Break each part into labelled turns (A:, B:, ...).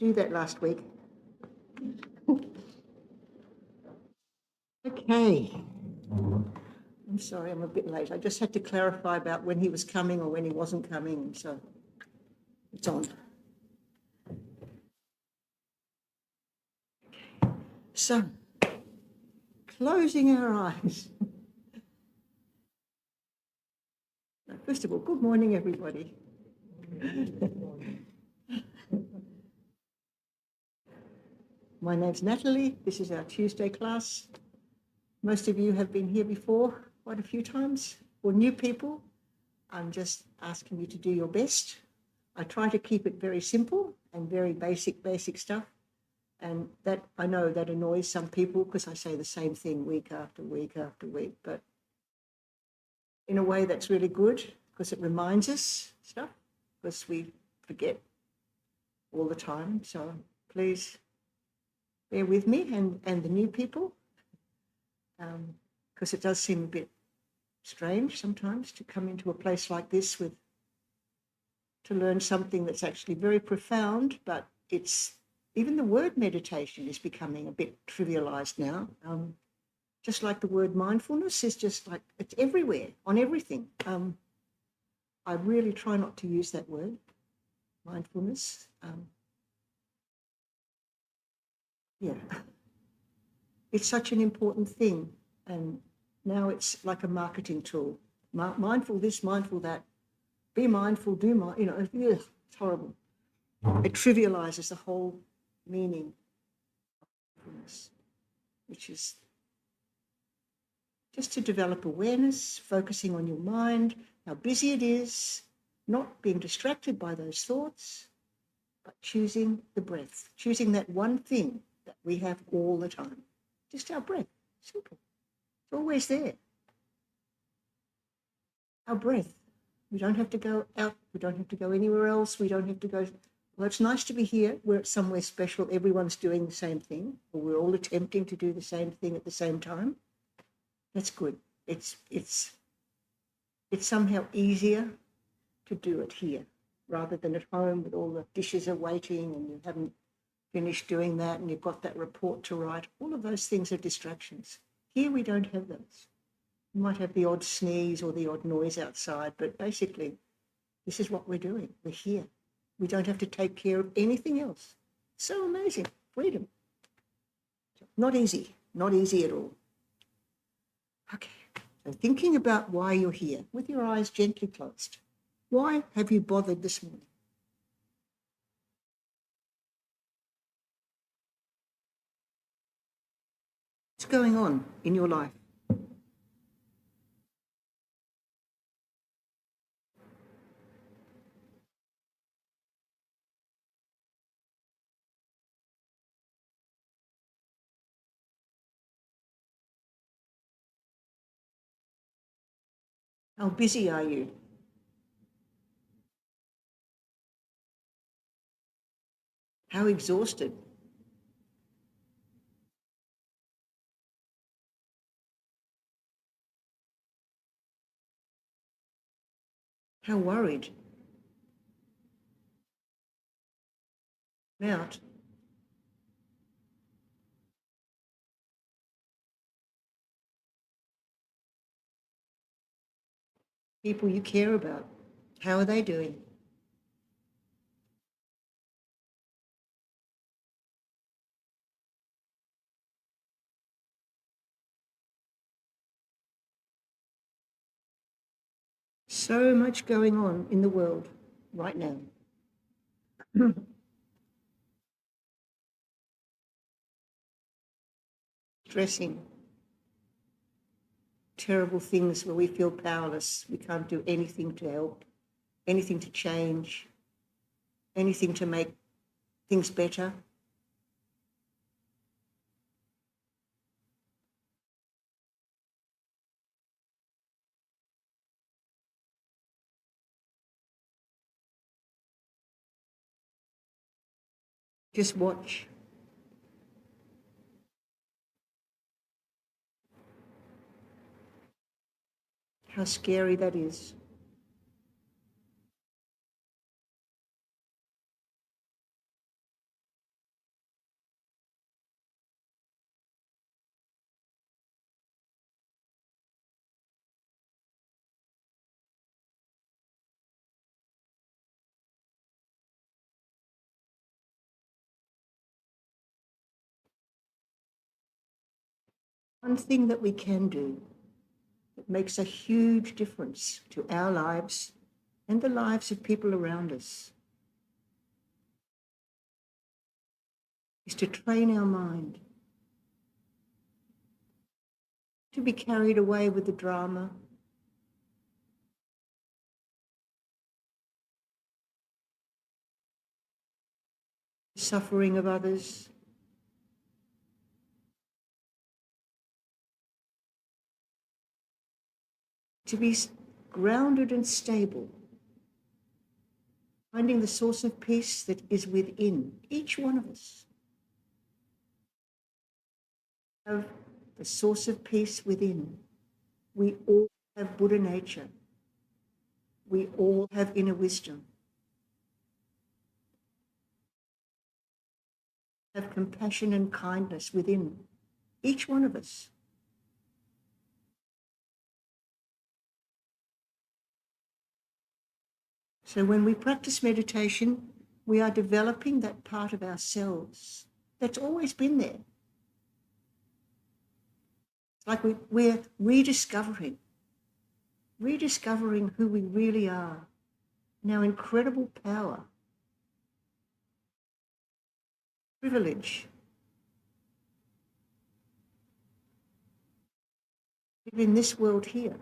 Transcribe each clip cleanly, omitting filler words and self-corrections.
A: do that last week. Okay. I'm sorry, I'm a bit late. I just had to clarify about when he was coming or when he wasn't coming, so it's on. So, closing our eyes. First of all, good morning, everybody. My name's Natalie. This is our Tuesday class. Most of you have been here before quite a few times. For new people, I'm just asking you to do your best. I try to keep it very simple and very basic stuff. And that, I know that annoys some people because I say the same thing week after week after week, but in a way that's really good because it reminds us stuff, because we forget all the time. So please bear with me and the new people, because it does seem a bit strange sometimes to come into a place like this to learn something that's actually very profound, but it's, even the word meditation is becoming a bit trivialized now. Just like the word mindfulness is just like, it's everywhere, on everything. I really try not to use that word, mindfulness. Yeah, it's such an important thing. And now it's like a marketing tool. Mindful this, mindful that. Be mindful, do mind, it's horrible. It trivializes the whole meaning of mindfulness, which is just to develop awareness, focusing on your mind, how busy it is, not being distracted by those thoughts, but choosing the breath, choosing that one thing that we have all the time, just our breath. Simple. It's always there. Our breath. We don't have to go out. We don't have to go anywhere else. We don't have to go. Well, it's nice to be here. We're somewhere special. Everyone's doing the same thing, or we're all attempting to do the same thing at the same time. That's good. It's somehow easier to do it here rather than at home with all the dishes are waiting and you haven't finished doing that and you've got that report to write. All of those things are distractions. Here we don't have those. You might have the odd sneeze or the odd noise outside, but basically this is what we're doing. We're here. We don't have to take care of anything else. So amazing. Freedom. Not easy. Not easy at all. Okay. So thinking about why you're here with your eyes gently closed. Why have you bothered this morning? What's going on in your life? How busy are you? How exhausted? How worried? Out. People you care about. How are they doing? So much going on in the world right now. Stressing. Terrible things where we feel powerless. We can't do anything to help, anything to change, anything to make things better. Just watch. How scary that is. One thing that we can do that makes a huge difference to our lives and the lives of people around us is to train our mind to be carried away with the drama, the suffering of others, to be grounded and stable, finding the source of peace that is within each one of us. Have the source of peace within. We all have Buddha nature. We all have inner wisdom. Have compassion and kindness within each one of us. So when we practice meditation, we are developing that part of ourselves that's always been there. It's like we're rediscovering who we really are and our incredible power, privilege. Live in this world here.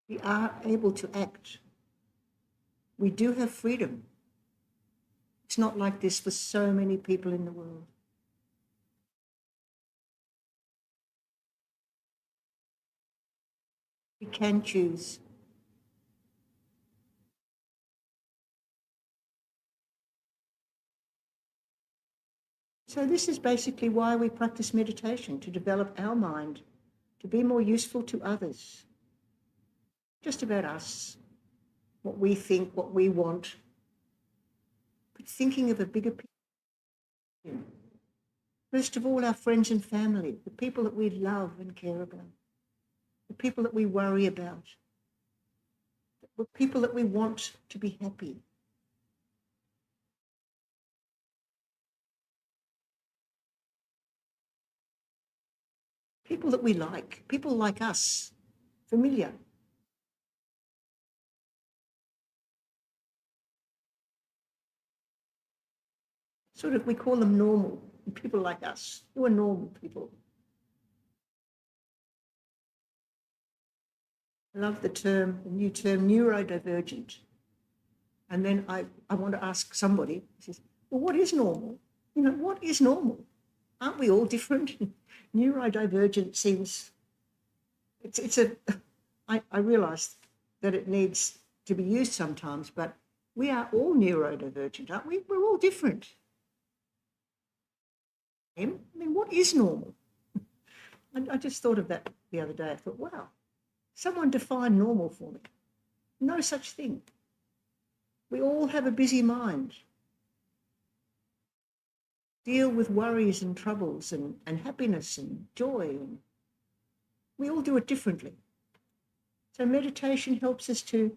A: We are able to act. We do have freedom. It's not like this for so many people in the world. We can choose. So this is basically why we practice meditation, to develop our mind, to be more useful to others. Just about us, what we think, what we want, but thinking of a bigger picture. First of all, our friends and family, the people that we love and care about, the people that we worry about, the people that we want to be happy. People that we like, people like us, familiar. Sort of, we call them normal, people like us, who are normal people. I love the new term, neurodivergent. And then I want to ask somebody, says, well, what is normal? You know, what is normal? Aren't we all different? Neurodivergent seems, I realise that it needs to be used sometimes, but we are all neurodivergent, aren't we? We're all different. I mean, what is normal? I just thought of that the other day. I thought, wow, someone define normal for me. No such thing. We all have a busy mind. Deal with worries and troubles and happiness and joy. And we all do it differently. So meditation helps us to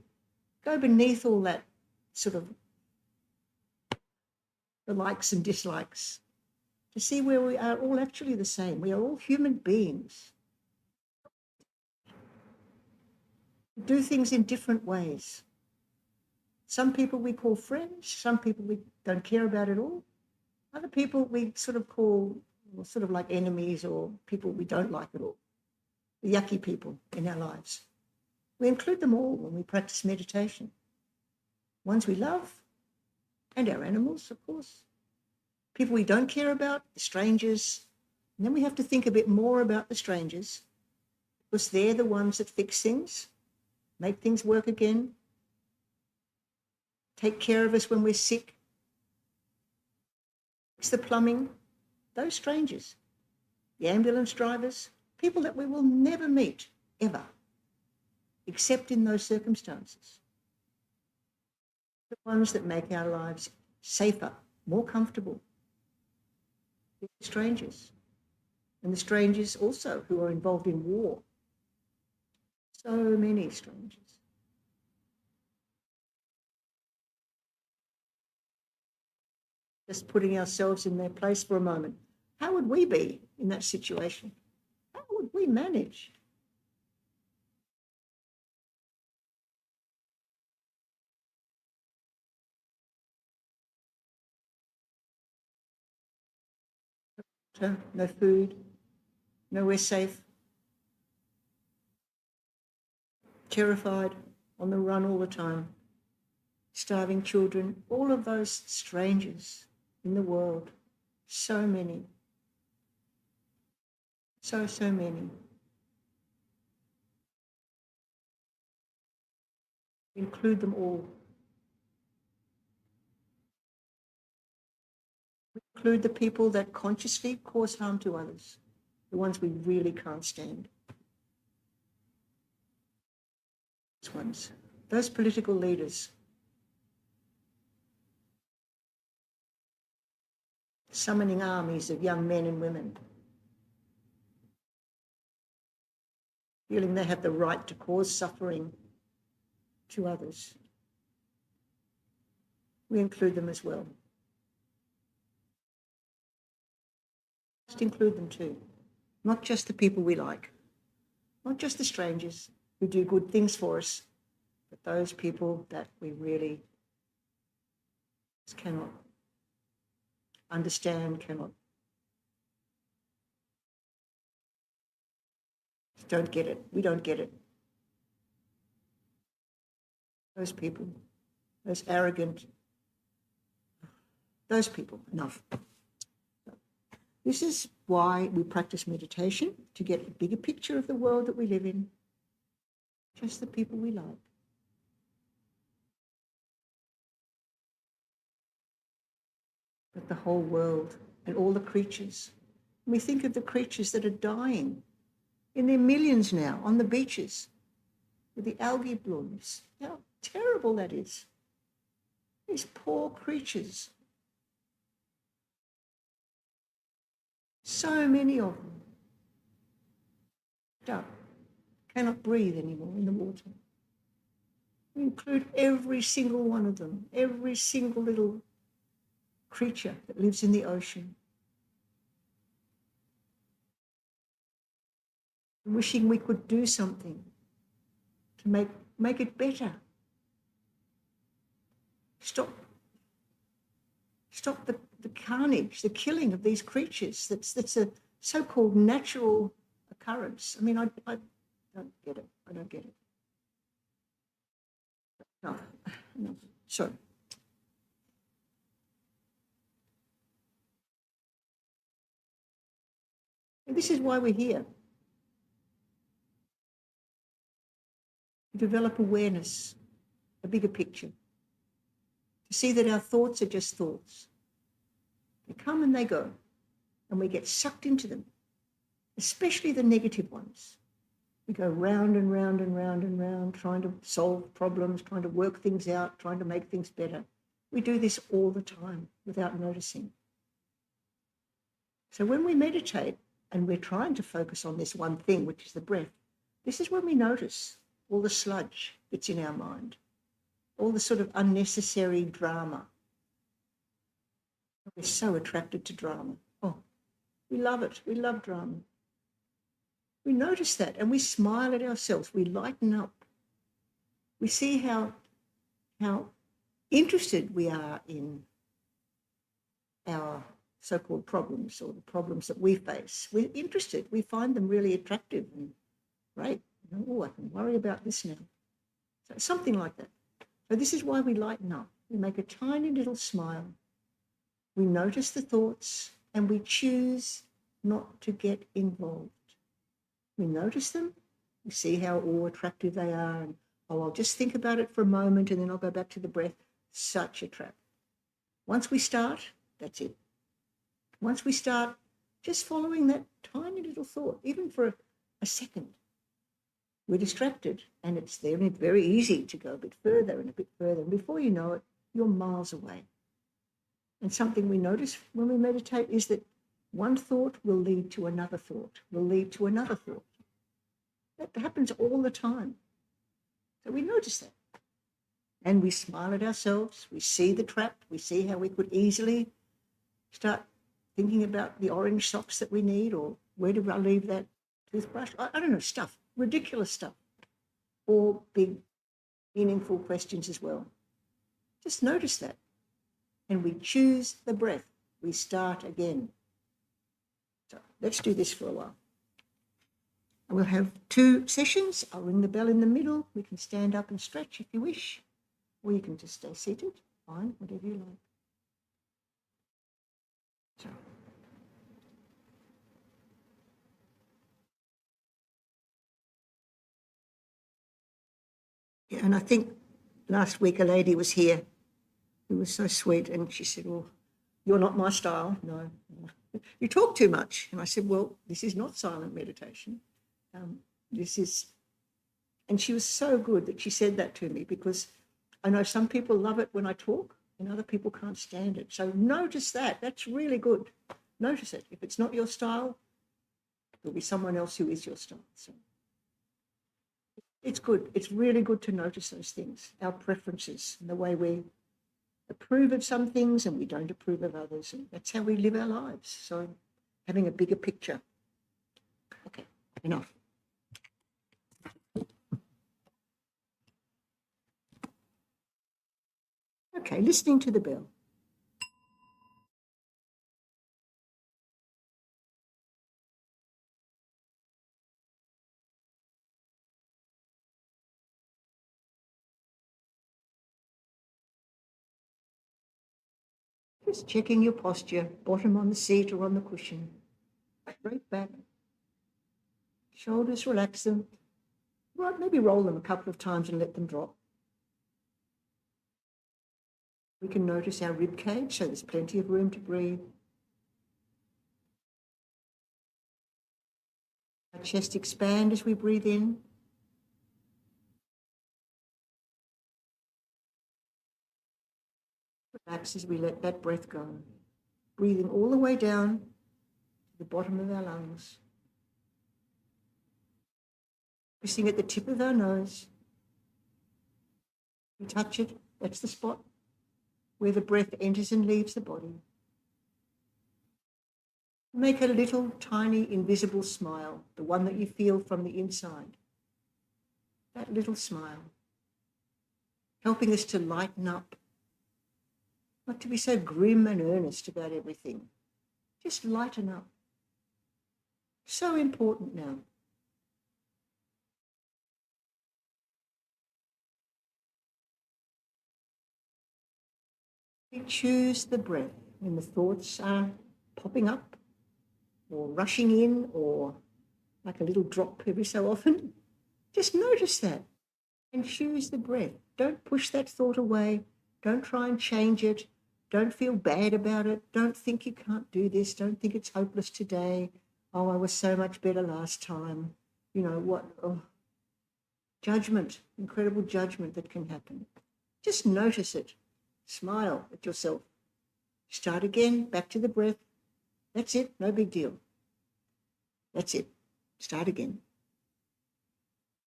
A: go beneath all that sort of the likes and dislikes, to see where we are all actually the same. We are all human beings. We do things in different ways. Some people we call friends, some people we don't care about at all. Other people we sort of call sort of like enemies or people we don't like at all, the yucky people in our lives. We include them all when we practice meditation. Ones we love, and our animals, of course. People we don't care about, the strangers. And then we have to think a bit more about the strangers, because they're the ones that fix things, make things work again, take care of us when we're sick, fix the plumbing. Those strangers, the ambulance drivers, people that we will never meet, ever, except in those circumstances. The ones that make our lives safer, more comfortable. The strangers. And the strangers also who are involved in war. So many strangers. Just putting ourselves in their place for a moment. How would we be in that situation? How would we manage? No food, nowhere safe, terrified, on the run all the time, starving children, all of those strangers in the world, so many, so many. Include them all. Include the people that consciously cause harm to others, the ones we really can't stand. Those ones, those political leaders, summoning armies of young men and women, feeling they have the right to cause suffering to others. We include them as well. Just include them too, not just the people we like, not just the strangers who do good things for us, but those people that we really cannot understand, don't get it. We don't get it. Those people, those arrogant, those people, enough. This is why we practice meditation, to get a bigger picture of the world that we live in, just the people we like. But the whole world and all the creatures. We think of the creatures that are dying in their millions now on the beaches with the algae blooms. How terrible that is. These poor creatures. So many of them. Up, cannot breathe anymore in the water. We include every single one of them, every single little creature that lives in the ocean. Wishing we could do something to make it better. Stop the carnage, the killing of these creatures. That's a so-called natural occurrence. I mean, I don't get it. I don't get it. No. So. And this is why we're here. To develop awareness, a bigger picture. To see that our thoughts are just thoughts. They come and they go, and we get sucked into them, especially the negative ones. We go round and round and round and round, trying to solve problems, trying to work things out, trying to make things better. We do this all the time without noticing. So when we meditate and we're trying to focus on this one thing, which is the breath, this is when we notice all the sludge that's in our mind, all the sort of unnecessary drama. We're so attracted to drama. Oh, we love it. We love drama. We notice that and we smile at ourselves. We lighten up. We see how interested we are in our so-called problems, or the problems that we face. We're interested. We find them really attractive and great. Oh, I can worry about this now. So something like that. So this is why we lighten up. We make a tiny little smile. We notice the thoughts and we choose not to get involved. We notice them, we see how all attractive they are, and I'll just think about it for a moment and then I'll go back to the breath. Such a trap. Once we start, that's it. Once we start just following that tiny little thought, even for a second, we're distracted and it's there, and it's very easy to go a bit further and a bit further. And before you know it, you're miles away. And something we notice when we meditate is that one thought will lead to another thought, will lead to another thought. That happens all the time. So we notice that. And we smile at ourselves. We see the trap. We see how we could easily Start thinking about the orange socks that we need, or where do I leave that toothbrush? I don't know, stuff, ridiculous stuff, or big, meaningful questions as well. Just notice that. And we choose the breath. We start again. So let's do this for a while. And we'll have 2 sessions. I'll ring the bell in the middle. We can stand up and stretch if you wish, or you can just stay seated. Fine, whatever you like. So. Yeah, and I think last week a lady was here who was so sweet, and she said, well, you're not my style. No, you talk too much. And I said, well, this is not silent meditation. This is, and she was so good that she said that to me, because I know some people love it when I talk and other people can't stand it. So notice that. That's really good. Notice it. If it's not your style, there'll be someone else who is your style. So it's good. It's really good to notice those things, our preferences, and the way we approve of some things and we don't approve of others. And that's how we live our lives. So having a bigger picture. Okay, enough. Okay, listening to the bell. Just checking your posture, bottom on the seat or on the cushion. Straight back. Shoulders, relax them. Right, maybe roll them a couple of times and let them drop. We can notice our rib cage, so there's plenty of room to breathe. Our chest expand as we breathe in. Relax as we let that breath go. Breathing all the way down to the bottom of our lungs. Focusing at the tip of our nose. We touch it, that's the spot where the breath enters and leaves the body. Make a little tiny invisible smile, the one that you feel from the inside. That little smile, helping us to lighten up, not to be so grim and earnest about everything. Just lighten up. So important now. We choose the breath when the thoughts are popping up or rushing in, or like a little drop every so often. Just notice that and choose the breath. Don't push that thought away. Don't try and change it. Don't feel bad about it. Don't think you can't do this. Don't think it's hopeless today. Oh, I was so much better last time. You know what? Oh. Judgment, incredible judgment that can happen. Just notice it. Smile at yourself. Start again, back to the breath. That's it, no big deal. That's it. Start again.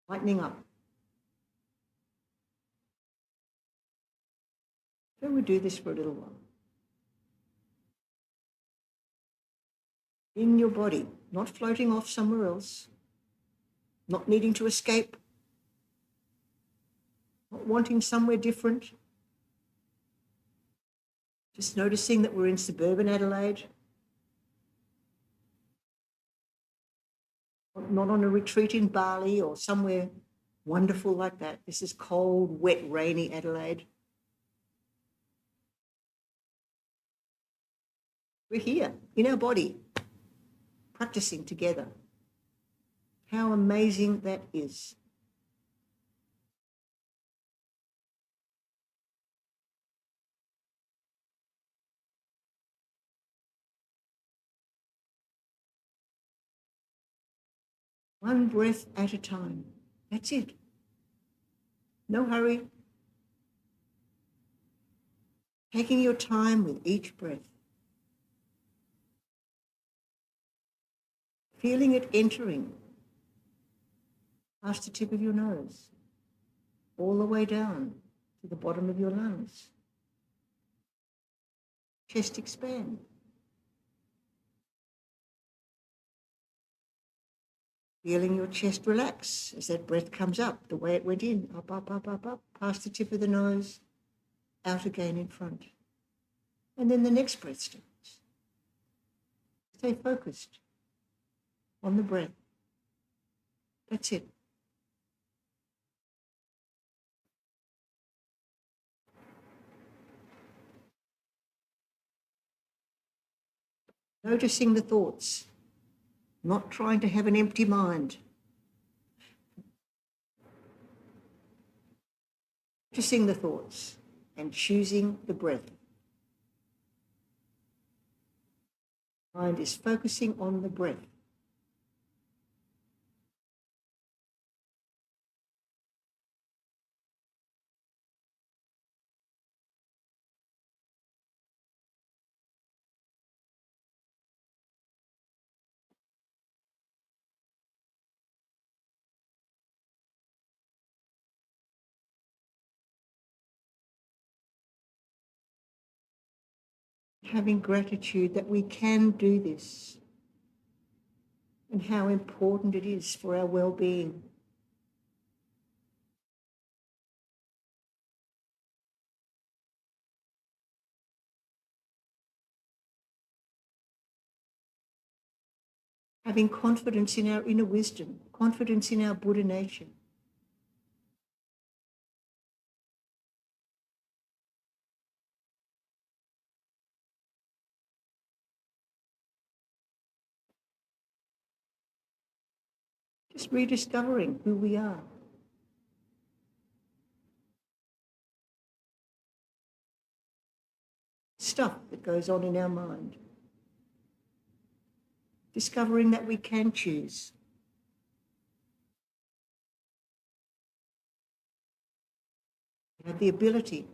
A: Lightening up. So we'll do this for a little while. In your body, not floating off somewhere else, not needing to escape, not wanting somewhere different. Just noticing that we're in suburban Adelaide, not on a retreat in Bali or somewhere wonderful like that. This is cold, wet, rainy Adelaide. We're here in our body, practicing together. How amazing that is. One breath at a time. That's it. No hurry. Taking your time with each breath. Feeling it entering past the tip of your nose, all the way down to the bottom of your lungs. Chest expand. Feeling your chest relax as that breath comes up, the way it went in, up, up, up, up, up, past the tip of the nose, out again in front. And then the next breath starts. Stay focused on the breath. That's it. Noticing the thoughts, not trying to have an empty mind. Noticing the thoughts and choosing the breath. Mind is focusing on the breath. Having gratitude that we can do this and how important it is for our well-being. Having confidence in our inner wisdom, confidence in our Buddha nature. Just rediscovering who we are. Stuff that goes on in our mind. Discovering that we can choose. We have the ability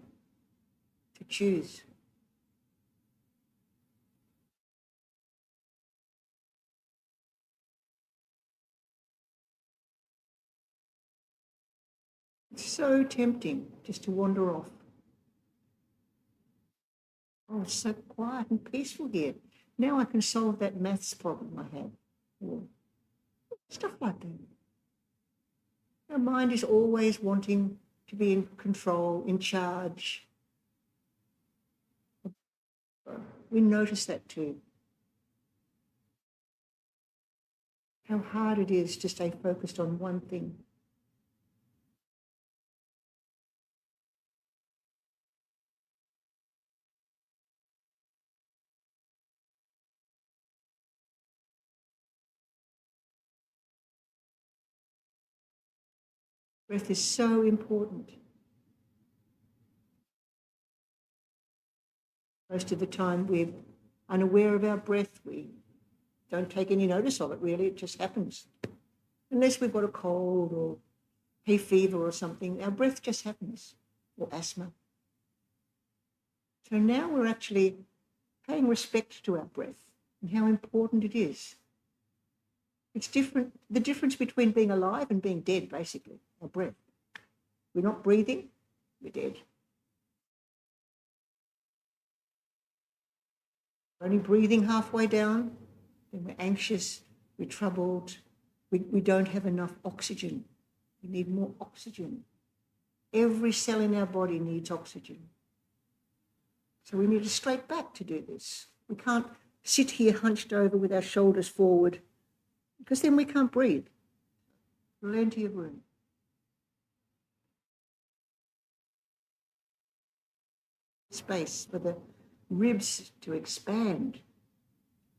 A: to choose. It's so tempting just to wander off. Oh, it's so quiet and peaceful here. Now I can solve that maths problem I had. Or stuff like that. Our mind is always wanting to be in control, in charge. We notice that too. How hard it is to stay focused on one thing. Breath is so important. Most of the time we're unaware of our breath. We don't take any notice of it, really. It just happens. Unless we've got a cold or hay fever or something, our breath just happens, or asthma. So now we're actually paying respect to our breath and how important it is. It's different, the difference between being alive and being dead, basically, our breath. We're not breathing, we're dead. We're only breathing halfway down, then we're anxious, we're troubled, we don't have enough oxygen. We need more oxygen. Every cell in our body needs oxygen. So we need a straight back to do this. We can't sit here hunched over with our shoulders forward, because then we can't breathe. Plenty of room. Space for the ribs to expand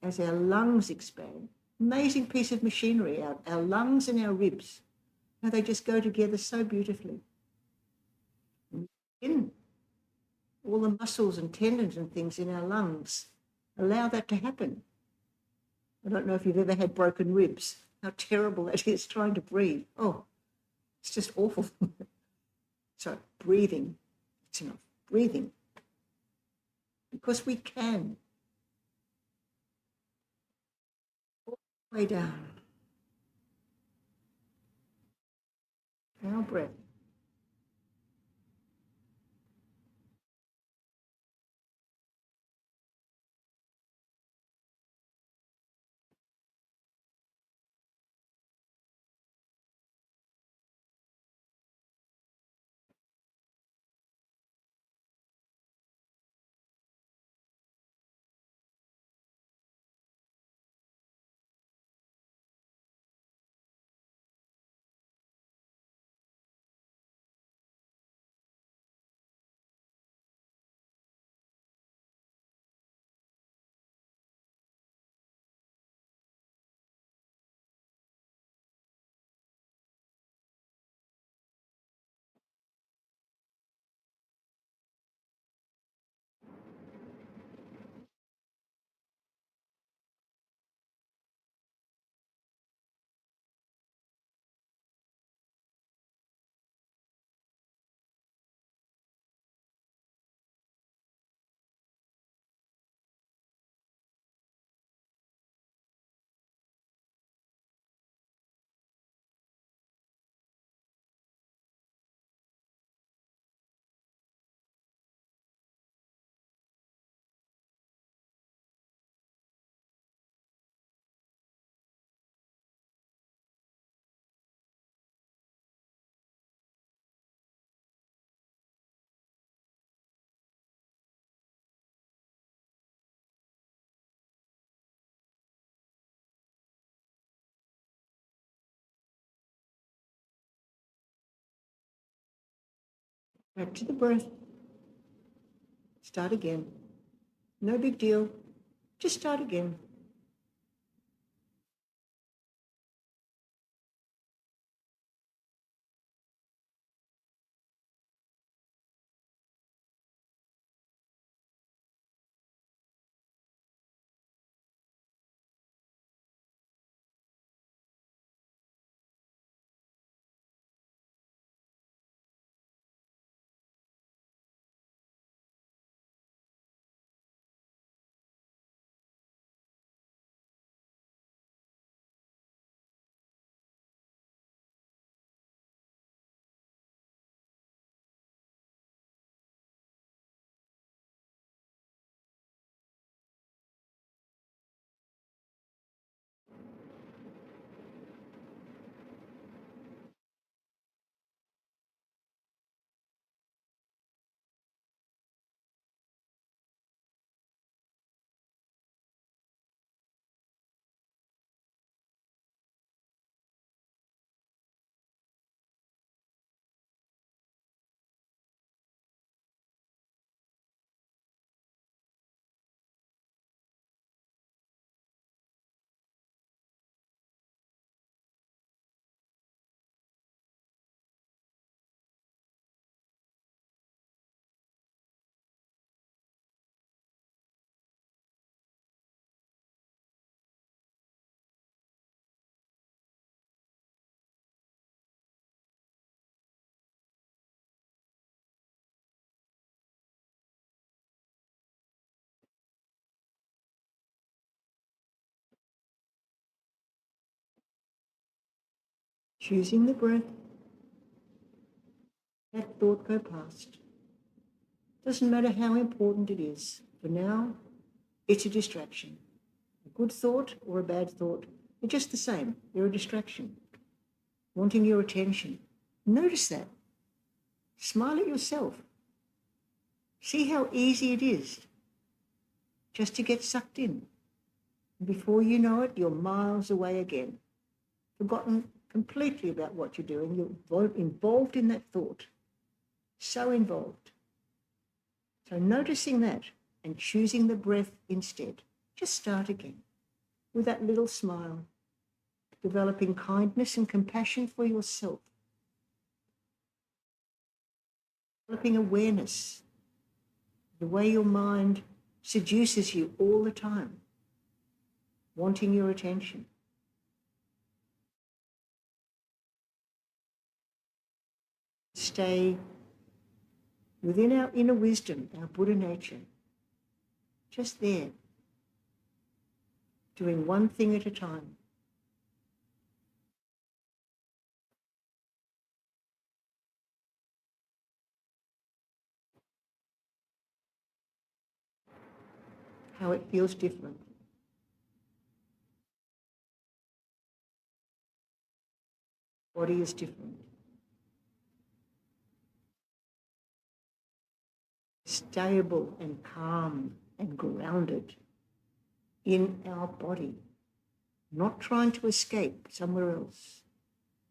A: as our lungs expand. Amazing piece of machinery, our lungs and our ribs. How they just go together so beautifully. In all the muscles and tendons and things in our lungs, allow that to happen. I don't know if you've ever had broken ribs, how terrible that is trying to breathe. Oh, it's just awful. So breathing, it's enough. Breathing. Because we can. All the way down. Our breath. Back to the breath. Start again. No big deal. Just start again. Choosing the breath. Let thought go past. Doesn't matter how important it is. For now, it's a distraction. A good thought or a bad thought, they're just the same. They're a distraction. Wanting your attention. Notice that. Smile at yourself. See how easy it is just to get sucked in. And before you know it, you're miles away again. Forgotten completely about what you're doing. You're involved in that thought. So involved. So noticing that and choosing the breath instead. Just start again with that little smile, developing kindness and compassion for yourself, developing awareness, the way your mind seduces you all the time, wanting your attention. Stay within our inner wisdom, our Buddha nature, just there, doing one thing at a time. How it feels different. Body is different. Stable and calm and grounded in our body, not trying to escape somewhere else,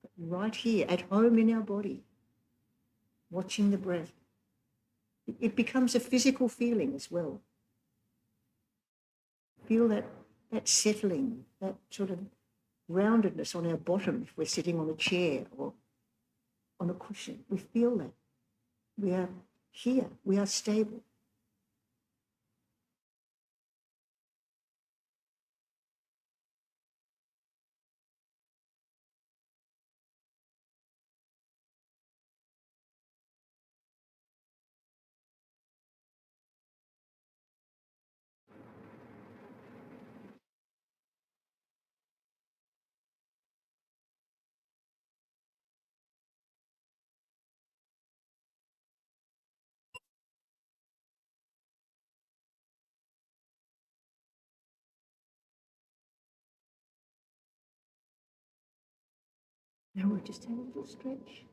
A: but right here at home in our body, watching the breath. It becomes a physical feeling as well. Feel that settling, that sort of roundedness on our bottom if we're sitting on a chair or on a cushion. We feel that. We are here. We are stable. Now we'll just have a little stretch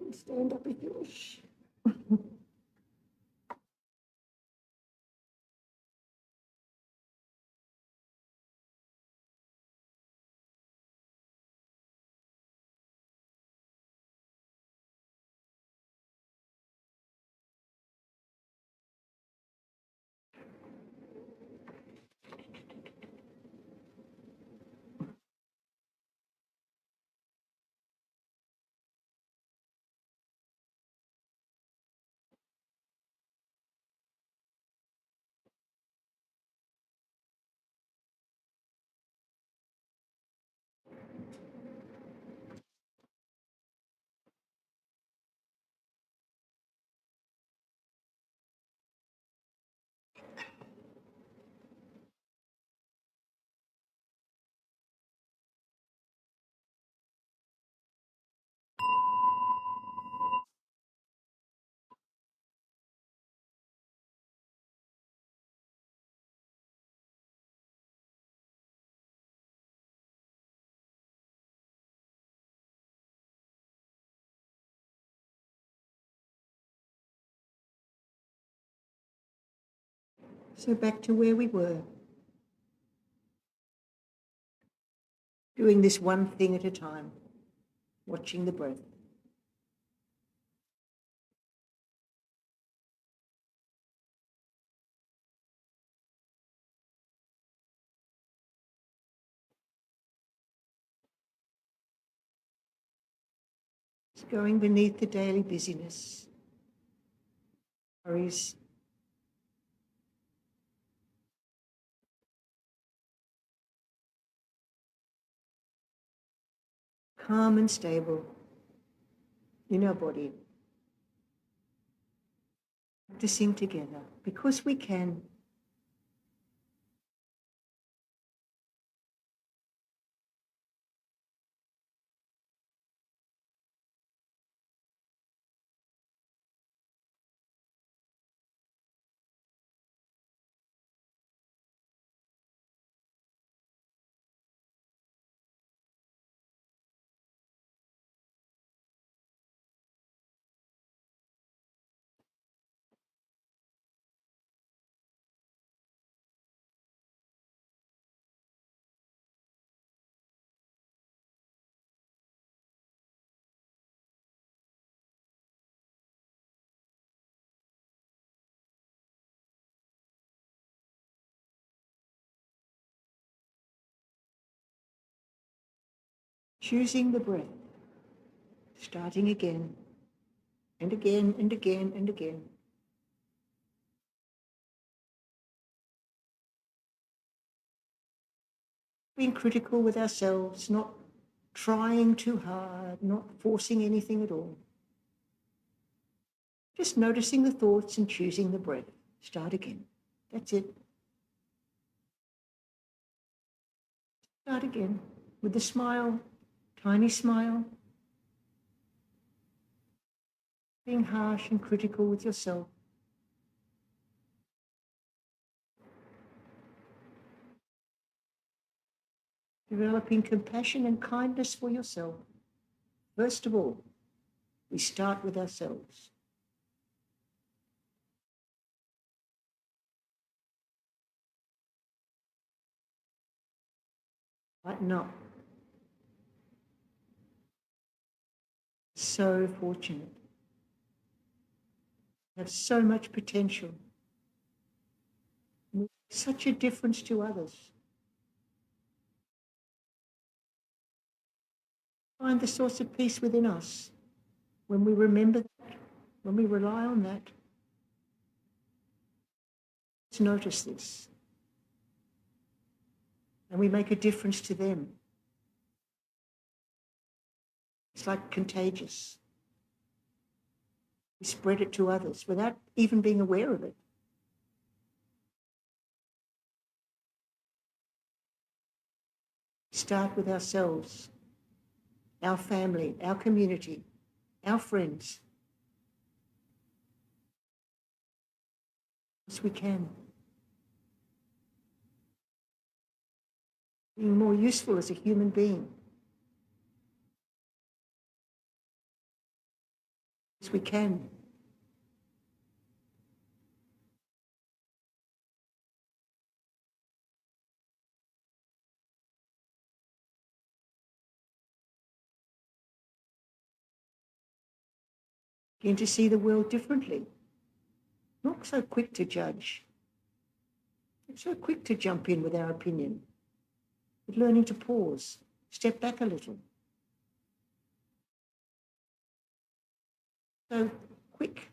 A: and stand up if you wish. So back to where we were, doing this one thing at a time, watching the breath. It's going beneath the daily busyness, worries, calm and stable in our body, practicing together because we can. Choosing the breath, starting again and again and again and again. Being critical with ourselves, not trying too hard, not forcing anything at all. Just noticing the thoughts and choosing the breath. Start again. That's it. Start again with a smile, tiny smile. Being harsh and critical with yourself. Developing compassion and kindness for yourself. First of all, we start with ourselves. Lighten up. So fortunate. Have so much potential. Make such a difference to others. Find the source of peace within us. When we remember that, when we rely on that, let's notice this. And we make a difference to them. It's like contagious. We spread it to others without even being aware of it. Start with ourselves, our family, our community, our friends. Yes, we can. Being more useful as a human being. Yes, we can. Begin to see the world differently. Not so quick to judge. Not so quick to jump in with our opinion. But learning to pause, step back a little. So quick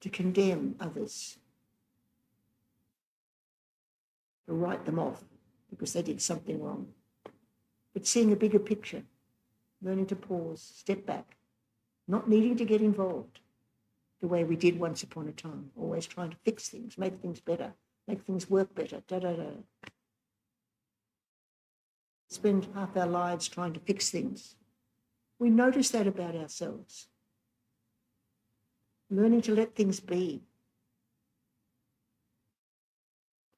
A: to condemn others, to write them off because they did something wrong. But seeing a bigger picture, learning to pause, step back, not needing to get involved the way we did once upon a time, always trying to fix things, make things better, make things work better, Spend half our lives trying to fix things. We notice that about ourselves. Learning to let things be.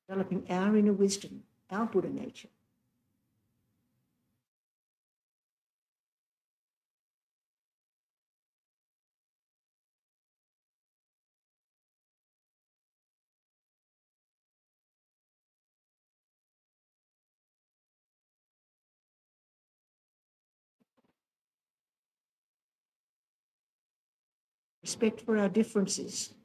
A: Developing our inner wisdom, our Buddha nature. respect for our differences,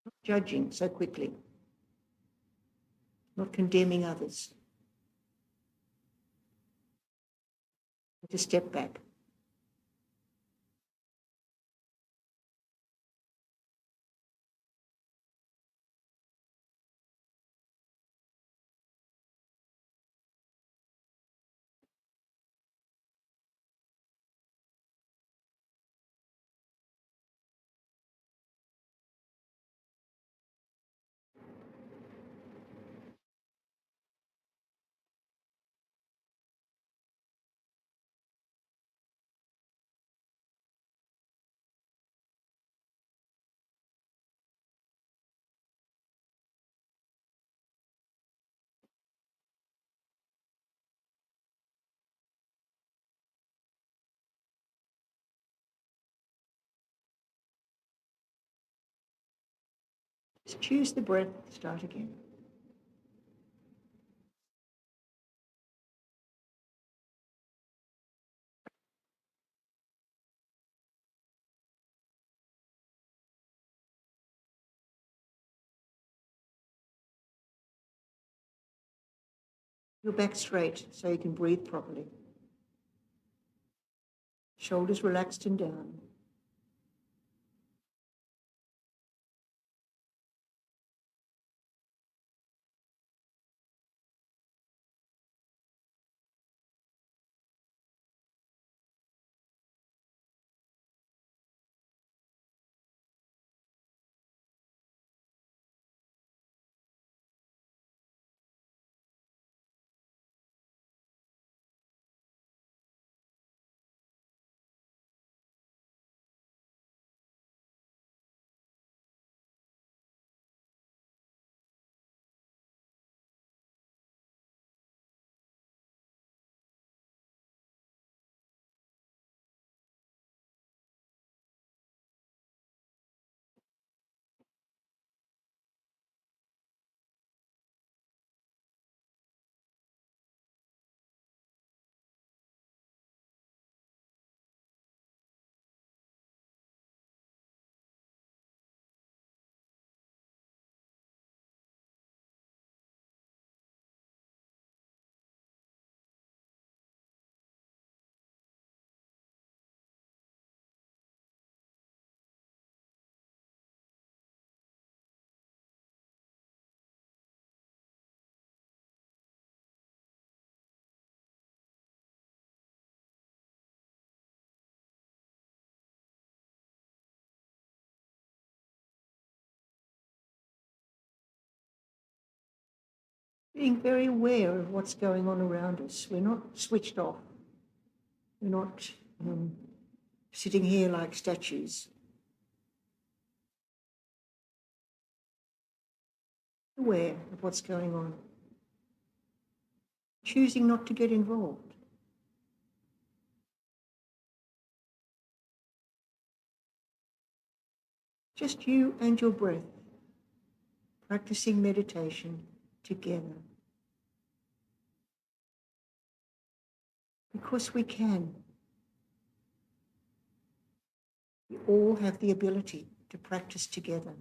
A: not judging so quickly, not condemning others, to step back. Just choose the breath, start again. Your back straight so you can breathe properly. Shoulders relaxed and down. Being very aware of what's going on around us. We're not switched off. We're not sitting here like statues. Aware of what's going on. Choosing not to get involved. Just you and your breath, practicing meditation together. Because we can. We all have the ability to practice together.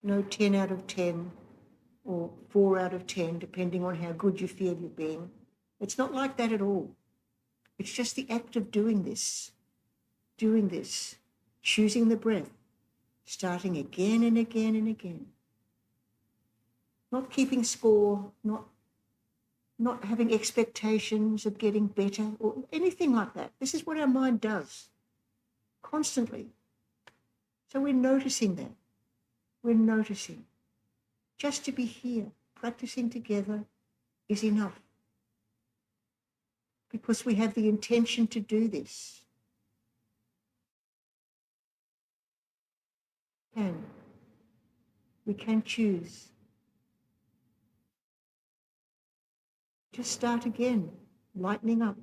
A: No 10 out of 10 or 4 out of 10, depending on how good you feel you're being. It's not like that at all. It's just the act of doing this, choosing the breath, starting again and again and again. Not keeping score, not having expectations of getting better or anything like that. This is what our mind does constantly. So we're noticing that. We're noticing. Just to be here, practicing together is enough. Because we have the intention to do this. We can choose. Just start again, lightening up.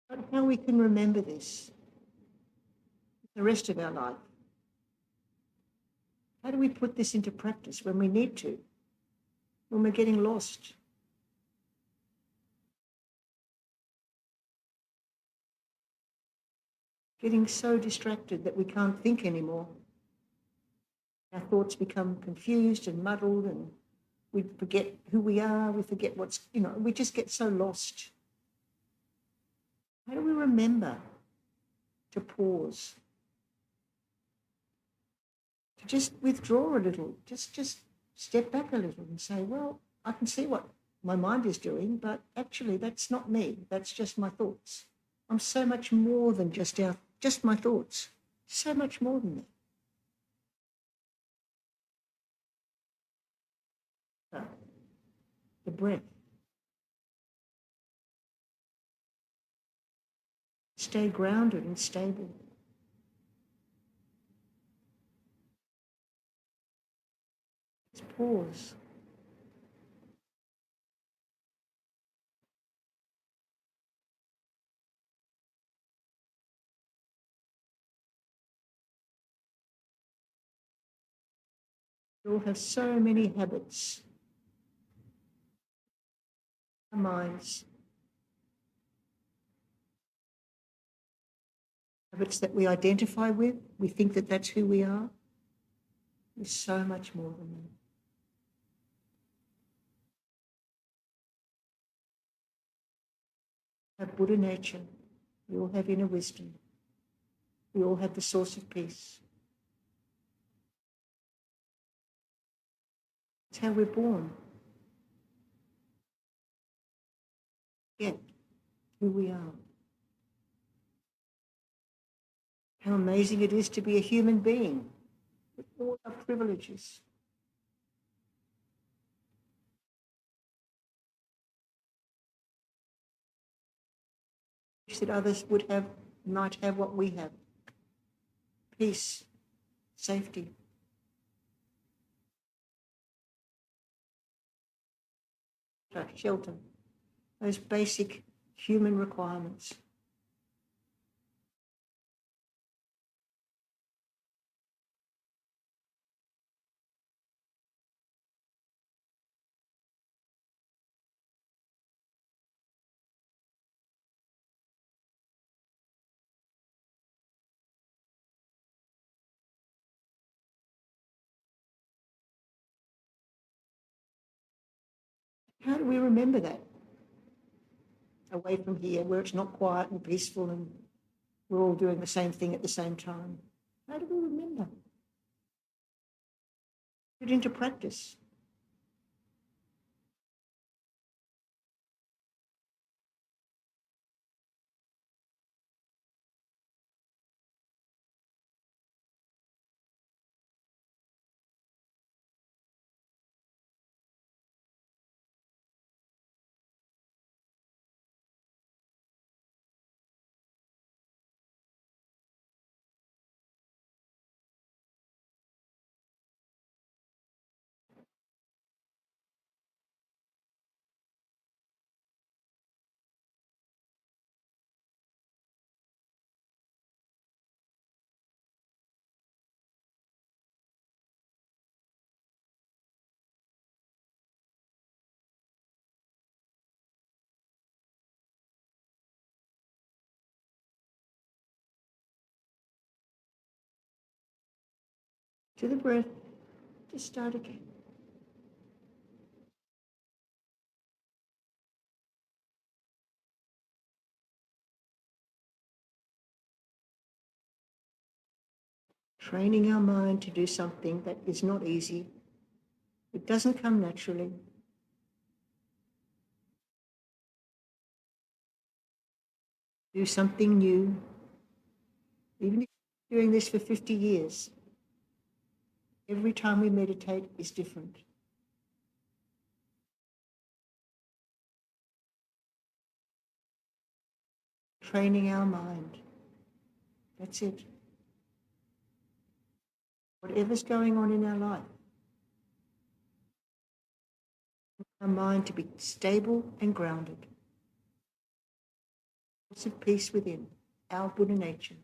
A: But how we can remember this the rest of our life. How do we put this into practice when we need to, when we're getting lost? Getting so distracted that we can't think anymore. Our thoughts become confused and muddled, and we forget who we are, we forget what's, we just get so lost. How do we remember to pause? To just withdraw a little, just step back a little and say, well, I can see what my mind is doing, but actually that's not me. That's just my thoughts. I'm so much more than just my thoughts. So much more than that. So, the breath. Stay grounded and stable. Just pause. We all have so many habits. Our minds. Habits that we identify with. We think that that's who we are. There's so much more than that. Have Buddha nature. We all have inner wisdom. We all have the source of peace. It's how we're born. Get who we are. How amazing it is to be a human being with all our privileges. Wish that others might have what we have. Peace, safety. Shelter. Those basic human requirements. How do we remember that? Away from here, where it's not quiet and peaceful and we're all doing the same thing at the same time. How do we remember? Put it into practice. To the breath. Just start again. Training our mind to do something that is not easy. It doesn't come naturally. Do something new. Even if you're doing this for 50 years, every time we meditate is different. Training our mind. That's it. Whatever's going on in our life, our mind to be stable and grounded. of peace within, our Buddha nature.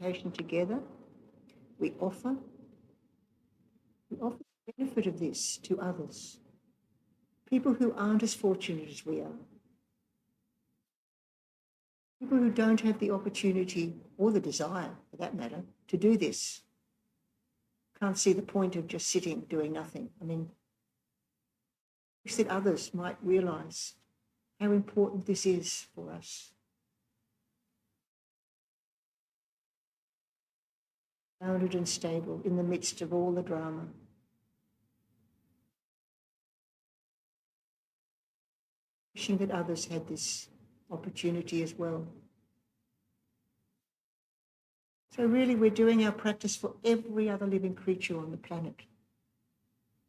A: Meditation together, we offer the benefit of this to others, people who aren't as fortunate as we are, people who don't have the opportunity or the desire, for that matter, to do this. Can't see the point of just sitting, doing nothing. I mean, wish that others might realise how important this is for us. Grounded and stable in the midst of all the drama. Wishing that others had this opportunity as well. So really we're doing our practice for every other living creature on the planet.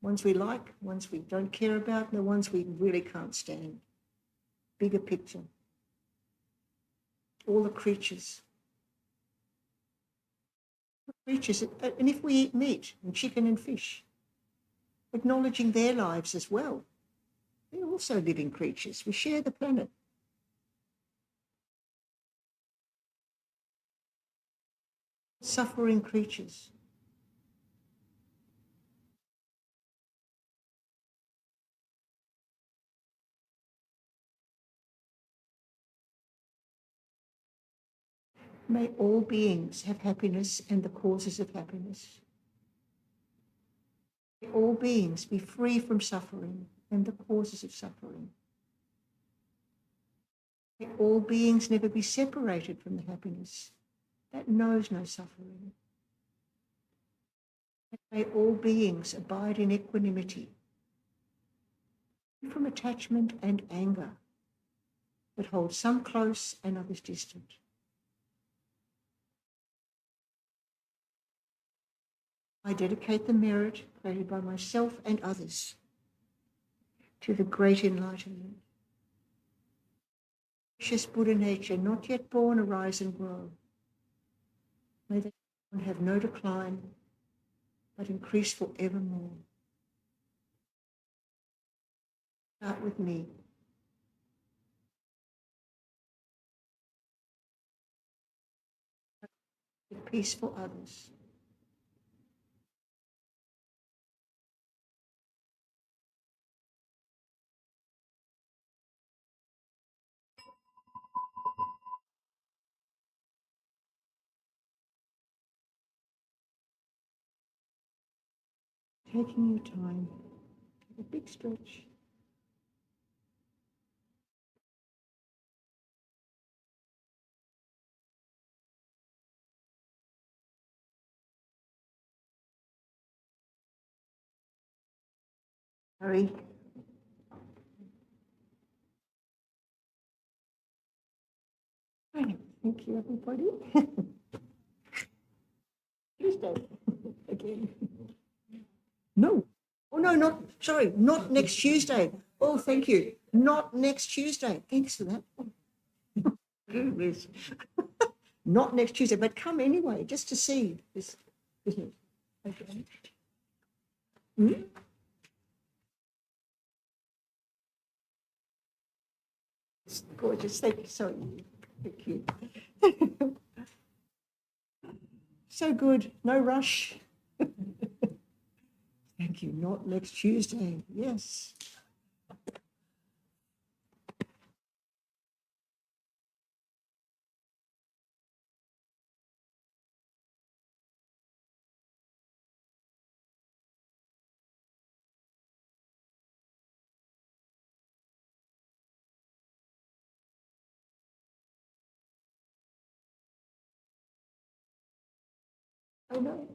A: Ones we like, ones we don't care about, and the ones we really can't stand. Bigger picture. All the creatures. And if we eat meat and chicken and fish, acknowledging their lives as well. They're also living creatures. We share the planet. Suffering creatures. May all beings have happiness and the causes of happiness. May all beings be free from suffering and the causes of suffering. May all beings never be separated from the happiness that knows no suffering. May all beings abide in equanimity, free from attachment and anger that hold some close and others distant. I dedicate the merit created by myself and others to the great enlightenment. Precious Buddha nature, not yet born, arise and grow. May they have no decline, but increase forevermore. Start with me. With peace for others. Taking your time, take a big stretch. Hurry. Thank you, everybody. Tuesday again. No. Oh, no, not next Tuesday. Oh, thank you. Not next Tuesday. Thanks for that. Not next Tuesday, but come anyway, just to see this business. Okay. Hmm? It's gorgeous. Thank you. So thank you. So good. No rush. Thank you. Not next Tuesday. Yes. I know,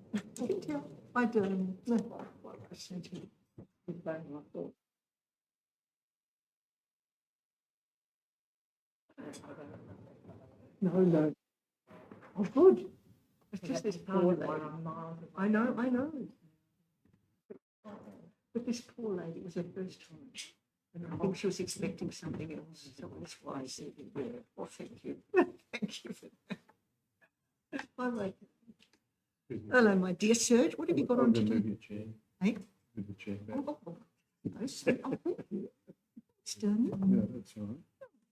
A: I can tell. I don't know what I said to you. You're bang my thought. No. Oh, good. It's just this poor lady. I know. But this poor lady, it was her first time. And I think she was expecting something else. So that's why I said, yeah, well, thank you. Thank you for that. All right. Hello, my dear Serge. What have you got on today? Hey?
B: With the chair back.
A: Oh, no, sir. Oh, thank you. Sterling.
B: Yeah, that's all right.